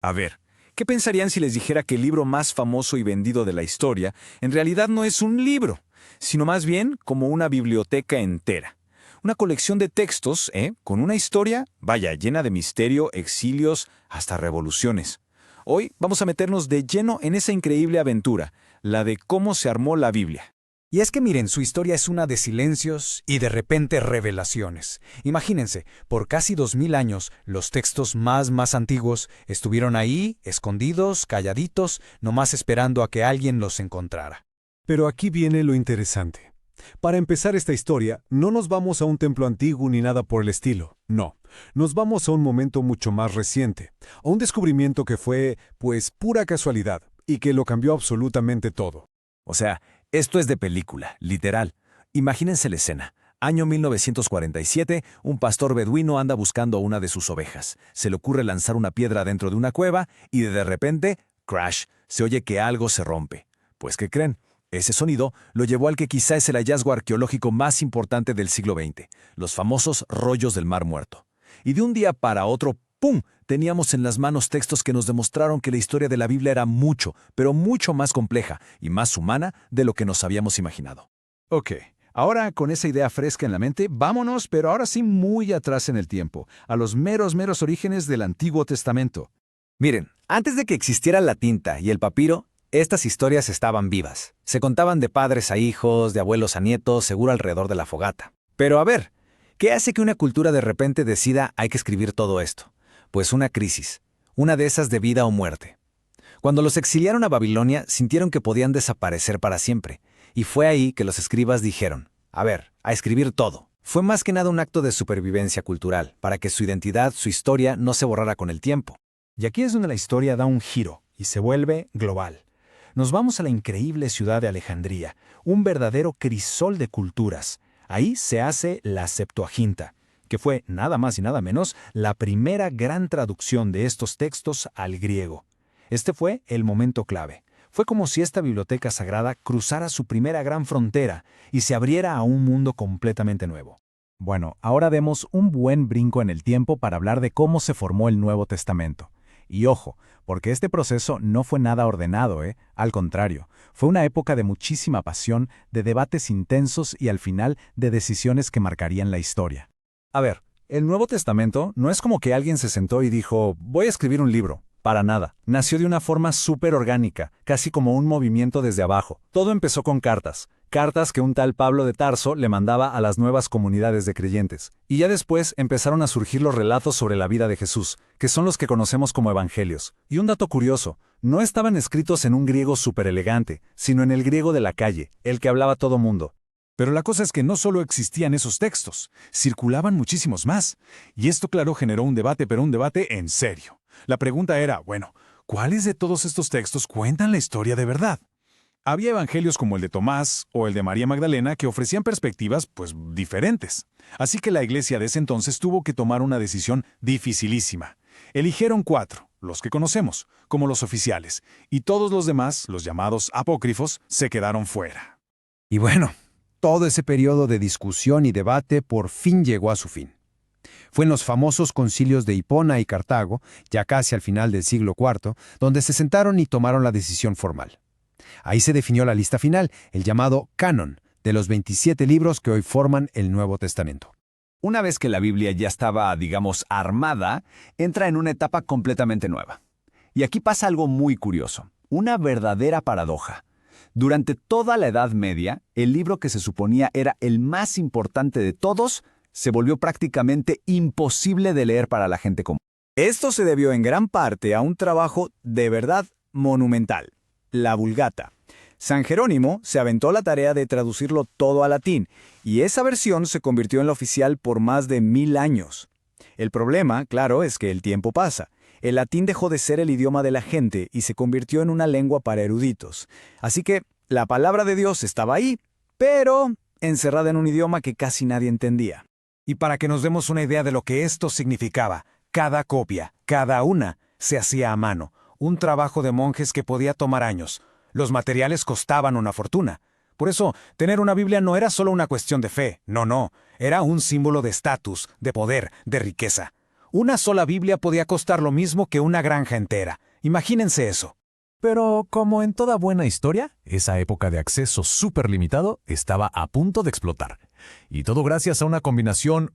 A ver, ¿qué pensarían si les dijera que el libro más famoso y vendido de la historia en realidad no es un libro, sino más bien como una biblioteca entera? Una colección de textos, con una historia, vaya, llena de misterio, exilios, hasta revoluciones. Hoy vamos a meternos de lleno en esa increíble aventura, la de cómo se armó la Biblia. Y es que miren, su historia es una de silencios y de repente revelaciones. Imagínense, por casi 2000 años, los textos más antiguos estuvieron ahí, escondidos, calladitos, nomás esperando a que alguien los encontrara. Pero aquí viene lo interesante. Para empezar esta historia, no nos vamos a un templo antiguo ni nada por el estilo. No, nos vamos a un momento mucho más reciente, a un descubrimiento que fue, pues, pura casualidad y que lo cambió absolutamente todo. O sea, esto es de película, literal. Imagínense la escena. Año 1947, un pastor beduino anda buscando a una de sus ovejas. Se le ocurre lanzar una piedra dentro de una cueva y de repente, crash, se oye que algo se rompe. Pues, ¿qué creen? Ese sonido lo llevó al que quizá es el hallazgo arqueológico más importante del siglo XX, los famosos rollos del Mar Muerto. Y de un día para otro, ¡pum!, teníamos en las manos textos que nos demostraron que la historia de la Biblia era mucho, pero mucho más compleja y más humana de lo que nos habíamos imaginado. Ok, ahora con esa idea fresca en la mente, vámonos, pero ahora sí muy atrás en el tiempo, a los meros orígenes del Antiguo Testamento. Miren, antes de que existiera la tinta y el papiro, estas historias estaban vivas. Se contaban de padres a hijos, de abuelos a nietos, seguro alrededor de la fogata. Pero a ver, ¿qué hace que una cultura de repente decida hay que escribir todo esto? Pues una crisis, una de esas de vida o muerte. Cuando los exiliaron a Babilonia, sintieron que podían desaparecer para siempre. Y fue ahí que los escribas dijeron, a ver, a escribir todo. Fue más que nada un acto de supervivencia cultural, para que su identidad, su historia, no se borrara con el tiempo. Y aquí es donde la historia da un giro y se vuelve global. Nos vamos a la increíble ciudad de Alejandría, un verdadero crisol de culturas. Ahí se hace la Septuaginta, que fue nada más y nada menos la primera gran traducción de estos textos al griego. Este fue el momento clave. Fue como si esta biblioteca sagrada cruzara su primera gran frontera y se abriera a un mundo completamente nuevo. Bueno, ahora demos un buen brinco en el tiempo para hablar de cómo se formó el Nuevo Testamento. Y ojo, porque este proceso no fue nada ordenado, Al contrario, fue una época de muchísima pasión, de debates intensos y al final de decisiones que marcarían la historia. A ver, el Nuevo Testamento no es como que alguien se sentó y dijo, voy a escribir un libro. Para nada. Nació de una forma súper orgánica, casi como un movimiento desde abajo. Todo empezó con cartas. Cartas que un tal Pablo de Tarso le mandaba a las nuevas comunidades de creyentes. Y ya después empezaron a surgir los relatos sobre la vida de Jesús, que son los que conocemos como evangelios. Y un dato curioso, no estaban escritos en un griego súper elegante, sino en el griego de la calle, el que hablaba todo mundo. Pero la cosa es que no solo existían esos textos, circulaban muchísimos más. Y esto, claro, generó un debate, pero un debate en serio. La pregunta era, bueno, ¿cuáles de todos estos textos cuentan la historia de verdad? Había evangelios como el de Tomás o el de María Magdalena que ofrecían perspectivas, pues, diferentes. Así que la iglesia de ese entonces tuvo que tomar una decisión dificilísima. Eligieron 4, los que conocemos, como los oficiales, y todos los demás, los llamados apócrifos, se quedaron fuera. Y bueno, todo ese periodo de discusión y debate por fin llegó a su fin. Fue en los famosos concilios de Hipona y Cartago, ya casi al final del siglo IV, donde se sentaron y tomaron la decisión formal. Ahí se definió la lista final, el llamado canon, de los 27 libros que hoy forman el Nuevo Testamento. Una vez que la Biblia ya estaba, digamos, armada, entra en una etapa completamente nueva. Y aquí pasa algo muy curioso, una verdadera paradoja. Durante toda la Edad Media, el libro que se suponía era el más importante de todos, se volvió prácticamente imposible de leer para la gente común. Esto se debió en gran parte a un trabajo de verdad monumental, la Vulgata. San Jerónimo se aventó la tarea de traducirlo todo a latín, y esa versión se convirtió en la oficial por más de 1000 años. El problema, claro, es que el tiempo pasa. El latín dejó de ser el idioma de la gente y se convirtió en una lengua para eruditos. Así que la palabra de Dios estaba ahí, pero encerrada en un idioma que casi nadie entendía. Y para que nos demos una idea de lo que esto significaba, cada copia, cada una, se hacía a mano, un trabajo de monjes que podía tomar años. Los materiales costaban una fortuna. Por eso, tener una Biblia no era solo una cuestión de fe, no, era un símbolo de estatus, de poder, de riqueza. Una sola Biblia podía costar lo mismo que una granja entera. Imagínense eso. Pero como en toda buena historia, esa época de acceso súper limitado estaba a punto de explotar. Y todo gracias a una combinación,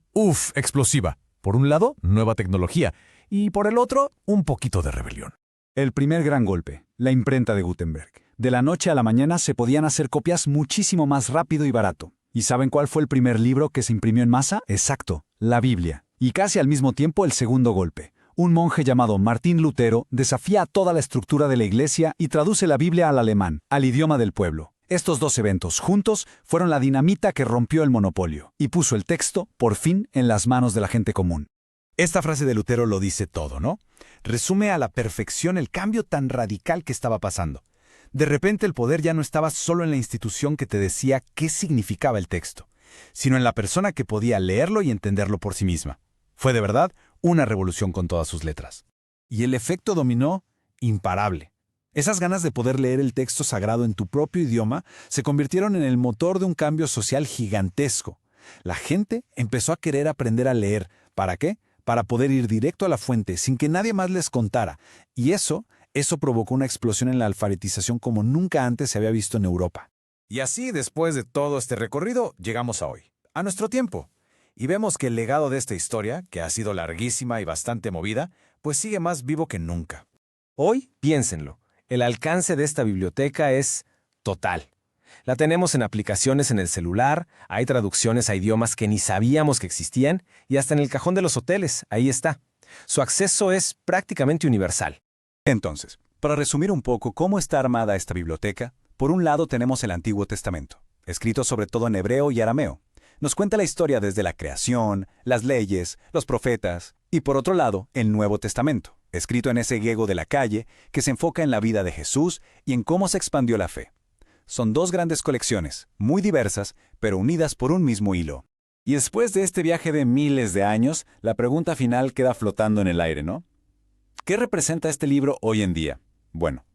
explosiva. Por un lado, nueva tecnología, y por el otro, un poquito de rebelión. El primer gran golpe, la imprenta de Gutenberg. De la noche a la mañana se podían hacer copias muchísimo más rápido y barato. ¿Y saben cuál fue el primer libro que se imprimió en masa? Exacto, la Biblia. Y casi al mismo tiempo el segundo golpe. Un monje llamado Martín Lutero desafía toda la estructura de la Iglesia y traduce la Biblia al alemán, al idioma del pueblo. Estos dos eventos juntos fueron la dinamita que rompió el monopolio y puso el texto, por fin, en las manos de la gente común. Esta frase de Lutero lo dice todo, ¿no? Resume a la perfección el cambio tan radical que estaba pasando. De repente el poder ya no estaba solo en la institución que te decía qué significaba el texto, sino en la persona que podía leerlo y entenderlo por sí misma. Fue de verdad una revolución con todas sus letras. Y el efecto dominó imparable. Esas ganas de poder leer el texto sagrado en tu propio idioma se convirtieron en el motor de un cambio social gigantesco. La gente empezó a querer aprender a leer. ¿Para qué? Para poder ir directo a la fuente sin que nadie más les contara. Y eso provocó una explosión en la alfabetización como nunca antes se había visto en Europa. Y así, después de todo este recorrido, llegamos a hoy, a nuestro tiempo. Y vemos que el legado de esta historia, que ha sido larguísima y bastante movida, pues sigue más vivo que nunca. Hoy, piénsenlo, el alcance de esta biblioteca es total. La tenemos en aplicaciones en el celular, hay traducciones a idiomas que ni sabíamos que existían, y hasta en el cajón de los hoteles, ahí está. Su acceso es prácticamente universal. Entonces, para resumir un poco cómo está armada esta biblioteca, por un lado tenemos el Antiguo Testamento, escrito sobre todo en hebreo y arameo. Nos cuenta la historia desde la creación, las leyes, los profetas, y por otro lado, el Nuevo Testamento, escrito en ese griego de la calle que se enfoca en la vida de Jesús y en cómo se expandió la fe. Son dos grandes colecciones, muy diversas, pero unidas por un mismo hilo. Y después de este viaje de miles de años, la pregunta final queda flotando en el aire, ¿no? ¿Qué representa este libro hoy en día? Bueno,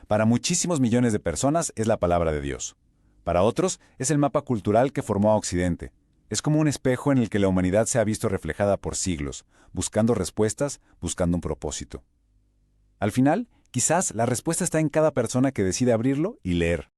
para muchísimos millones de personas es la palabra de Dios. Para otros, es el mapa cultural que formó a Occidente. Es como un espejo en el que la humanidad se ha visto reflejada por siglos, buscando respuestas, buscando un propósito. Al final, quizás la respuesta está en cada persona que decide abrirlo y leer.